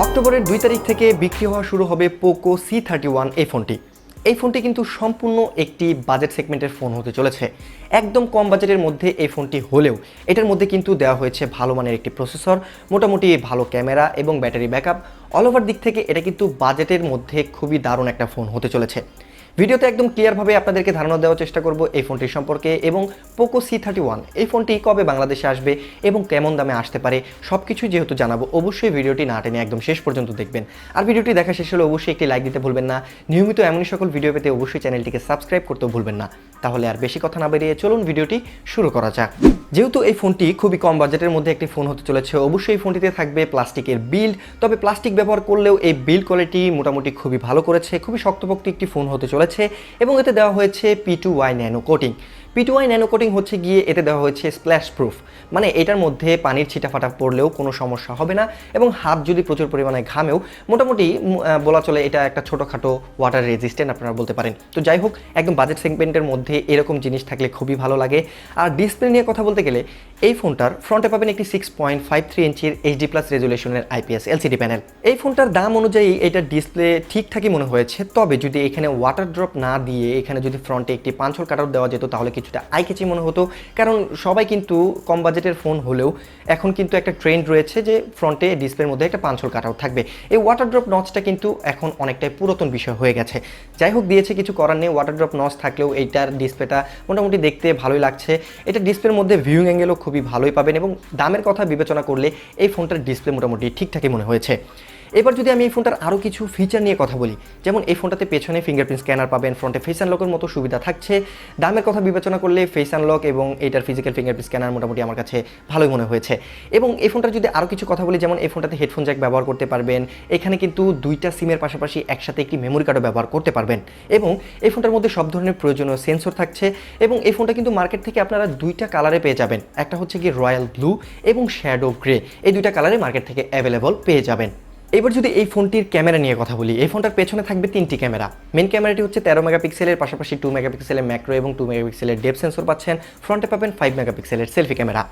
অক্টোবরের 2 তারিখ থেকে বিক্রি হওয়া শুরু হবে পোকো C31 এই ফোনটি। এই ফোনটি কিন্তু সম্পূর্ণ একটি বাজেট সেগমেন্টের ফোন হতে চলেছে। একদম কম বাজেটের মধ্যে এই ফোনটি হলেও এটার মধ্যে কিন্তু দেওয়া হয়েছে ভালো মানের একটি প্রসেসর, মোটামুটি ভালো ক্যামেরা এবং ব্যাটারি ব্যাকআপ। অল ওভার দিক থেকে এটা কিন্তু বাজেটের মধ্যে খুবই দারুণ একটা ফোন হতে চলেছে। ভিডিওতে একদম ক্লিয়ারভাবে আপনাদেরকে ধারণা দেওয়ার চেষ্টা করব এই ফোনটির সম্পর্কে এবং পোকো C31 এই ফোনটি কবে বাংলাদেশে আসবে এবং কেমন দামে আসতে পারে সবকিছু যেহেতু জানাবো, অবশ্যই ভিডিওটি না টেনে একদম শেষ পর্যন্ত দেখবেন। আর ভিডিওটি দেখা শেষ হলে অবশ্যই একটি লাইক দিতে ভুলবেন না। নিয়মিত এমনই সকল ভিডিও পেতে অবশ্যই চ্যানেলটিকে সাবস্ক্রাইব করতেও ভুলবেন না। তাহলে আর বেশি কথা না বেরিয়ে চলুন ভিডিওটি শুরু করা যাক। যেহেতু এই ফোনটি খুবই কম বাজেটের মধ্যে একটি ফোন হতে চলেছে, অবশ্যই এই ফোনটিতে থাকবে প্লাস্টিকের বিল্ড। তবে প্লাস্টিক ব্যবহার করলেও এই বিল্ড কোয়ালিটি মোটামুটি খুবই ভালো করেছে, খুবই শক্তপোক্ত একটি ফোন হতে চলেছে এবং এতে দেওয়া হয়েছে P2Y nano coating. P2Y nano coating হচ্ছে গিয়ে এতে দেওয়া হয়েছে স্প্ল্যাশ প্রুফ, মানে এটার মধ্যে পানির ছিটাফাটা পড়লেও কোনো সমস্যা হবে না এবং হাত যদি প্রচুর পরিমাণে ঘামেও মোটামুটি বলা চলে এটা একটা ছোটোখাটো ওয়াটার রেজিস্ট্যান্ট আপনারা বলতে পারেন। তো যাই হোক, একদম বাজেট সেগমেন্টের মধ্যে এরকম জিনিস থাকলে খুবই ভালো লাগে। আর ডিসপ্লে নিয়ে কথা বলতে গেলে এই ফোনটার ফ্রন্টে পাবেন একটি 6.53 ইঞ্চির HD+ রেজুলেশনের IPS LCD প্যানেল। এই ফোনটার দাম অনুযায়ী এটার ডিসপ্লে ঠিকঠাকই মনে হয়েছে, তবে যদি এখানে ওয়াটার ড্রপ না দিয়ে এখানে যদি ফ্রন্টে একটি পাঁচল কাটআউট দেওয়া যেত তাহলে কিছুটা আই ক্যাচি মনে হতো। কারণ সবাই কিন্তু কম বাজেটের ফোন হলেও এখন কিন্তু একটা ট্রেন্ড রয়েছে যে ফ্রন্টে ডিসপ্লের মধ্যে একটা পাঁচল কাটআউট থাকবে। এই ওয়াটার ড্রপ নচটা কিন্তু এখন অনেকটাই পুরাতন বিষয় হয়ে গেছে। যাই হোক, দিয়েছে কিছু করার নেই। ওয়াটার ড্রপ নচ থাকলেও এইটার ডিসপ্লেটা মোটামুটি দেখতে ভালোই লাগছে। এটা ডিসপ্লের মধ্যে ভিউইং অ্যাঙ্গেলও খুবই ভালোই পাবেন এবং দামের কথা বিবেচনা করলে এই ফোনটার ডিসপ্লে মোটামুটি ঠিকঠাকই মনে হয়েছে। এবার যদি আমি এই ফোনটার আরও কিছু ফিচার নিয়ে কথা বলি, যেমন এই ফোনটাতে পেছনে ফিঙ্গারপ্রিন্ট স্ক্যানার পাবেন, ফ্রন্টে ফেস আনলকের মতো সুবিধা থাকছে। দামের কথা বিবেচনা করলে ফেস আনলক এবং এটার ফিজিক্যাল ফিঙ্গারপ্রিন্ট স্ক্যানার মোটামুটি আমার কাছে ভালোই মনে হয়েছে। এবং এই ফোনটার যদি আরও কিছু কথা বলি, যেমন এই ফোনটাতে হেডফোন জ্যাক ব্যবহার করতে পারবেন, এখানে কিন্তু দুইটা সিমের পাশাপাশি একসাথে একটি মেমোরি কার্ডও ব্যবহার করতে পারবেন এবং এই ফোনটার মধ্যে সব ধরনের প্রয়োজনীয় সেন্সর থাকছে। এবং এই ফোনটা কিন্তু মার্কেট থেকে আপনারা দুইটা কালারে পেয়ে যাবেন, একটা হচ্ছে কি রয়্যাল ব্লু এবং শ্যাডো গ্রে, এই দুইটা কালারে মার্কেট থেকে অ্যাভেলেবল পেয়ে যাবেন। এবার যদি এই ফোনটির ক্যামেরা নিয়ে কথা বলি, এই ফোনটার পেছনে থাকবে 3টি ক্যামেরা। মেন ক্যামেরাটি হচ্ছে 13 মেগাপিক্সেলের, পাশাপাশি 2 মেগাপিক্সেলের ম্যাক্রো এবং 2 মেগাপিক্সেলের ডেপথ সেন্সর পাচ্ছেন। ফ্রন্টে পাবেন 5 মেগাপিক্সেলের সেলফি ক্যামেরা।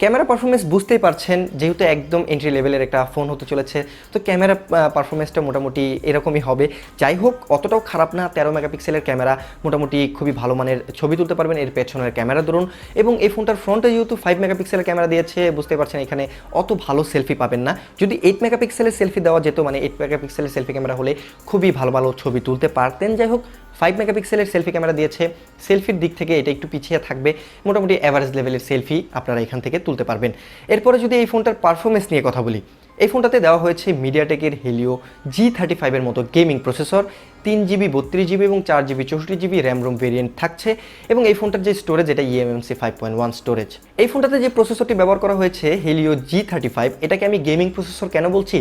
ক্যামেরা পারফরমেন্স বুঝতেই পারছেন, যেহেতু একদম এন্ট্রি লেভেলের একটা ফোন হতে চলেছে, তো ক্যামেরা পারফরমেন্সটা মোটামুটি এরকমই হবে। যাই হোক, অতটাও খারাপ না। 13 মেগাপিক্সেলের ক্যামেরা, মোটামুটি খুবই ভালো মানের ছবি তুলতে পারবেন এর পেছনের ক্যামেরা ধরুন। এবং এই ফোনটার ফ্রন্টে যেহেতু 5 মেগাপিক্সেলের ক্যামেরা দিয়েছে, বুঝতে পারছেন এখানে অত ভালো সেলফি পাবেন না। যদি 8 মেগাপিক্সেলের সেলফি দেওয়া যেত, মানে 8 মেগাপিক্সেলের সেলফি ক্যামেরা হলে খুবই ভালো ভালো ছবি তুলতে পারতেন। যাই হোক, 5 মেগাপিক্সেলের সেলফি ক্যামেরা দিয়েছে, সেলফির দিক থেকে এটা একটু পিছিয়ে থাকবে, মোটামুটি অ্যাভারেজ লেভেলের সেলফি আপনারা এখান থেকে তুলতে পারবেন। এরপরে যদি এই ফোনটার পারফরমেন্স নিয়ে কথা বলি, এই ফোনটাতে দেওয়া হয়েছে মিডিয়াটেকের হেলিও G35 এর মতো গেমিং প্রসেসর, 3GB 32GB এবং 4GB 64GB RAM ROM variant থাকছে। এবং এই ফোনটার যে স্টোরেজ, এটা eMMC 5.1 স্টোরেজ। এই ফোনটাতে যে প্রসেসরটি ব্যবহার করা হয়েছে হেলিও G35, এটাকে আমি গেমিং প্রসেসর কেন বলছি,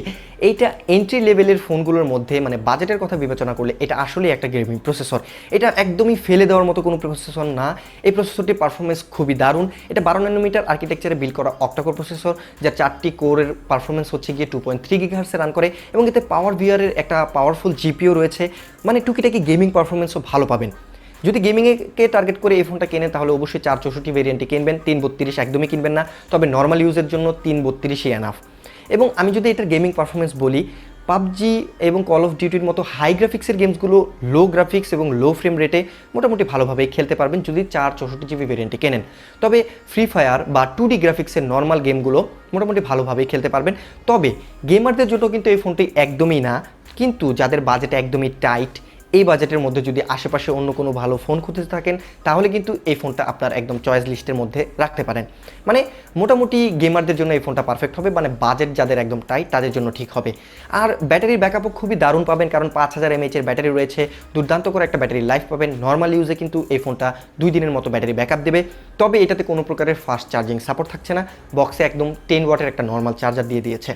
এইটা এন্ট্রি লেভেলের ফোনগুলোর মধ্যে, মানে বাজেটের কথা বিবেচনা করলে এটা আসলে একটা গেমিং প্রসেসর। এটা একদমই ফেলে দেওয়ার মতো কোনো প্রসেসর না। এই প্রসেসরটির পারফরমেন্স খুবই দারুণ। এটা 12 ন্যানোমিটার আর্কিটেকচারে বিল্ড করা Octa-Core প্রসেসর, যার 4টি কোরের পারফরমেন্স হচ্ছে গিয়ে 2.3 GHz রান করে এবং এতে পাওয়ার ভিআরের একটা পাওয়ারফুল জিপিও রয়েছে, মানে টুকিটাকি গেমিং পারফরমেন্সও ভালো পাবেন। যদি গেমিংকে টার্গেট করে এই ফোনটা কেনেন তাহলে অবশ্যই 464 ভেরিয়েন্টটি কিনবেন, 332 একদমই কিনবেন না। তবে নর্মাল ইউজের জন্য 332ই এনাফ। এবং আমি যদি এটার গেমিং পারফরমেন্স বলি, পাবজি এবং কল অফ ডিউটির মতো হাই গ্রাফিক্সের গেমসগুলো লো গ্রাফিক্স এবং লো ফ্রেম রেটে মোটামুটি ভালোভাবেই খেলতে পারবেন যদি 464GB ভেরিয়েন্টে কেনেন। তবে ফ্রি ফায়ার বা 2D গ্রাফিক্সের নর্মাল গেমগুলো মোটামুটি ভালোভাবেই খেলতে পারবেন। তবে গেমারদের জন্য কিন্তু এই ফোনটি একদমই না, কিন্তু যাদের বাজেট একদমই টাইট, এই বাজেটের মধ্যে যদি আশেপাশে অন্য কোনো ভালো ফোন খুঁজতে থাকেন তাহলে কিন্তু এই ফোনটা আপনার একদম চয়েস লিস্টের মধ্যে রাখতে পারেন। মানে মোটামুটি গেমারদের জন্য এই ফোনটা পারফেক্ট হবে, মানে বাজেট যাদের একদম টাইট তাদের জন্য ঠিক হবে। আর ব্যাটারির ব্যাকআপও খুবই দারুণ পাবেন, কারণ 5000 mAh এর ব্যাটারি রয়েছে, দুর্দান্ত করে একটা ব্যাটারি লাইফ পাবেন। নর্মাল ইউজে কিন্তু এই ফোনটা 2 দিনের মতো ব্যাটারি ব্যাকআপ দেবে। তবে এটাতে কোনো প্রকারের ফাস্ট চার্জিং সাপোর্ট থাকছে না, বক্সে একদম 10 ওয়াটের একটা নর্মাল চার্জার দিয়ে দিয়েছে।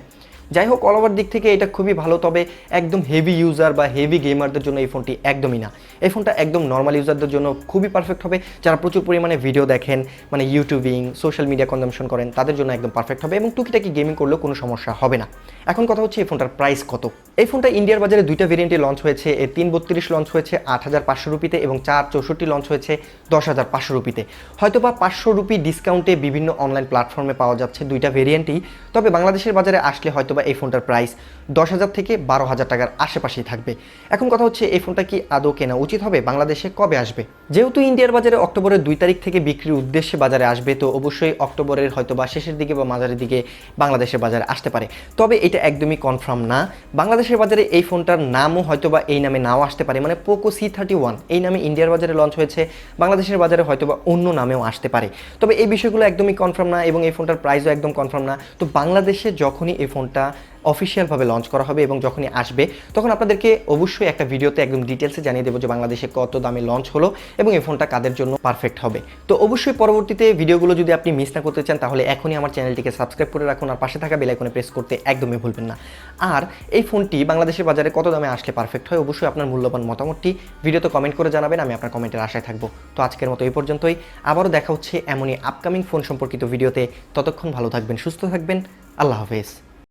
যাই হোক, অল ওভার দিক থেকে এটা খুবই ভালো। তবে একদম হেভি ইউজার বা হেভি গেমারদের জন্য এই ফোনটি একদমই না। এই ফোনটা একদম নর্মাল ইউজারদের জন্য খুবই পারফেক্ট হবে, যারা প্রচুর পরিমাণে ভিডিও দেখেন, মানে ইউটিউবিং সোশ্যাল মিডিয়া কনজাম্পশন করেন, তাদের জন্য একদম পারফেক্ট হবে এবং টুকিটাকি গেমিং করলেও কোনো সমস্যা হবে না। এখন কথা হচ্ছে এই ফোনটার প্রাইস কত। এই ফোনটা ইন্ডিয়ার বাজারে দুইটা ভেরিয়েন্টে লঞ্চ হয়েছে। এর 332 লঞ্চ হয়েছে 8500 রুপিতে এবং 464 লঞ্চ হয়েছে 10500 রুপিতে। হয়তোবা 500 রুপি ডিসকাউন্টে বিভিন্ন অনলাইন প্ল্যাটফর্মে পাওয়া যাচ্ছে দুইটা ভেরিয়েন্টই, তবে বাংলাদেশের বাজারে আসলে হয়তোবা হয়তোবা এই ফোনটার প্রাইস 10,000 থেকে 12,000 টাকার আশেপাশেই থাকবে। এখন কথা হচ্ছে এই ফোনটা কি আদৌ কেনা উচিত হবে, বাংলাদেশে কবে আসবে? যেহেতু ইন্ডিয়ার বাজারে অক্টোবরের 2 তারিখ থেকে বিক্রির উদ্দেশ্যে বাজারে আসবে, তো অবশ্যই অক্টোবরের হয়তোবা শেষের দিকে বা মাঝারের দিকে বাংলাদেশের বাজারে আসতে পারে। তবে এটা একদমই কনফার্ম না। বাংলাদেশের বাজারে এই ফোনটার নামও হয়তোবা এই নামে নাও আসতে পারে, মানে পোকো C31 এই নামে ইন্ডিয়ার বাজারে লঞ্চ হয়েছে, বাংলাদেশের বাজারে হয়তোবা অন্য নামেও আসতে পারে। তবে এই বিষয়গুলো একদমই কনফার্ম না এবং এই ফোনটার প্রাইসও একদম কনফার্ম না। তো বাংলাদেশে যখনই এই ফোনটা অফিসিয়ালভাবে লঞ্চ করা হবে এবং যখনই আসবে তখন আপনাদেরকে অবশ্যই একটা ভিডিওতে একদম ডিটেলসে জানিয়ে দেবো যে বাংলাদেশে কত দামে লঞ্চ হলো এবং এই ফোনটা কাদের জন্য পারফেক্ট হবে। তো অবশ্যই পরবর্তীতে ভিডিওগুলো যদি আপনি মিস না করতে চান তাহলে এখনই আমার চ্যানেলটিকে সাবস্ক্রাইব করে রাখুন আর পাশে থাকা বেল আইকনে প্রেস করতে একদমই ভুলবেন না। আর এই ফোনটি বাংলাদেশের বাজারে কত দামে আসলে পারফেক্ট হয় অবশ্যই আপনার মূল্যবান মতামতটি ভিডিওতে কমেন্ট করে জানাবেন, আমি আপনার কমেন্টের আশায় থাকবো। তো আজকের মতো এই পর্যন্তই, আবারও দেখা হচ্ছে এমনই আপকামিং ফোন সম্পর্কিত ভিডিওতে। ততক্ষণ ভালো থাকবেন, সুস্থ থাকবেন, আল্লাহ হাফেজ।